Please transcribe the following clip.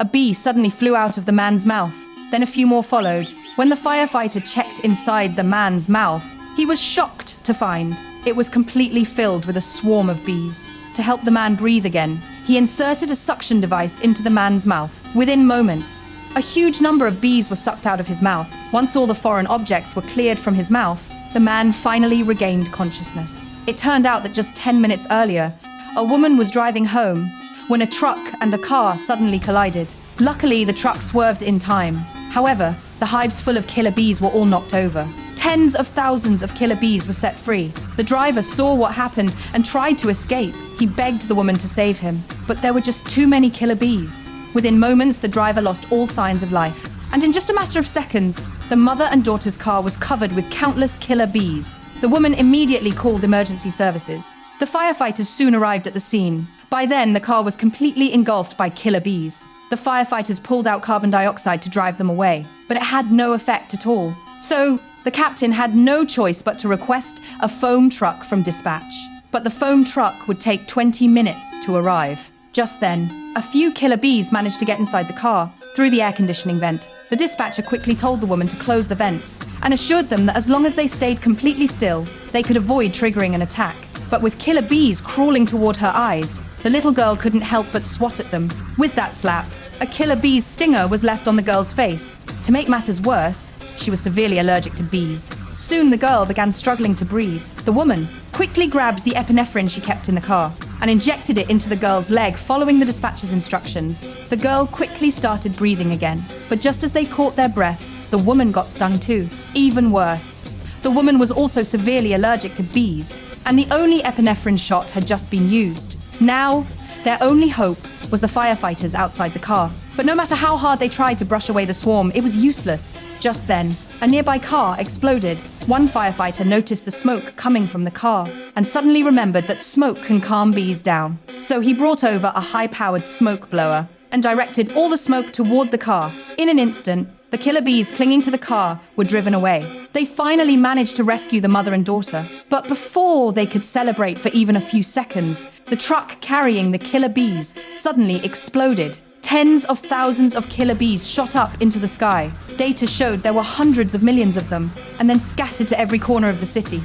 a bee suddenly flew out of the man's mouth. Then a few more followed. When the firefighter checked inside the man's mouth, he was shocked to find it was completely filled with a swarm of bees. To help the man breathe again, he inserted a suction device into the man's mouth. Within moments, a huge number of bees were sucked out of his mouth. Once all the foreign objects were cleared from his mouth, the man finally regained consciousness. It turned out that just 10 minutes earlier, a woman was driving home when a truck and a car suddenly collided. Luckily, the truck swerved in time. However, the hives full of killer bees were all knocked over. Tens of thousands of killer bees were set free. The driver saw what happened and tried to escape. He begged the woman to save him, but there were just too many killer bees. Within moments, the driver lost all signs of life. And in just a matter of seconds, the mother and daughter's car was covered with countless killer bees. The woman immediately called emergency services. The firefighters soon arrived at the scene. By then, the car was completely engulfed by killer bees. The firefighters pulled out carbon dioxide to drive them away, but it had no effect at all. So, the captain had no choice but to request a foam truck from dispatch. But the foam truck would take 20 minutes to arrive. Just then, a few killer bees managed to get inside the car through the air conditioning vent. The dispatcher quickly told the woman to close the vent and assured them that as long as they stayed completely still, they could avoid triggering an attack. But with killer bees crawling toward her eyes, the little girl couldn't help but swat at them. With that slap, a killer bee's stinger was left on the girl's face. To make matters worse, she was severely allergic to bees. Soon the girl began struggling to breathe. The woman quickly grabbed the epinephrine she kept in the car and injected it into the girl's leg, following the dispatcher's instructions. The girl quickly started breathing again, but just as they caught their breath, the woman got stung too. Even worse, the woman was also severely allergic to bees, and the only epinephrine shot had just been used. Now, their only hope was the firefighters outside the car. But no matter how hard they tried to brush away the swarm, it was useless. Just then, a nearby car exploded. One firefighter noticed the smoke coming from the car and suddenly remembered that smoke can calm bees down. So he brought over a high-powered smoke blower and directed all the smoke toward the car. In an instant, the killer bees clinging to the car were driven away. They finally managed to rescue the mother and daughter. But before they could celebrate for even a few seconds, the truck carrying the killer bees suddenly exploded. Tens of thousands of killer bees shot up into the sky. Data showed there were hundreds of millions of them, and then scattered to every corner of the city.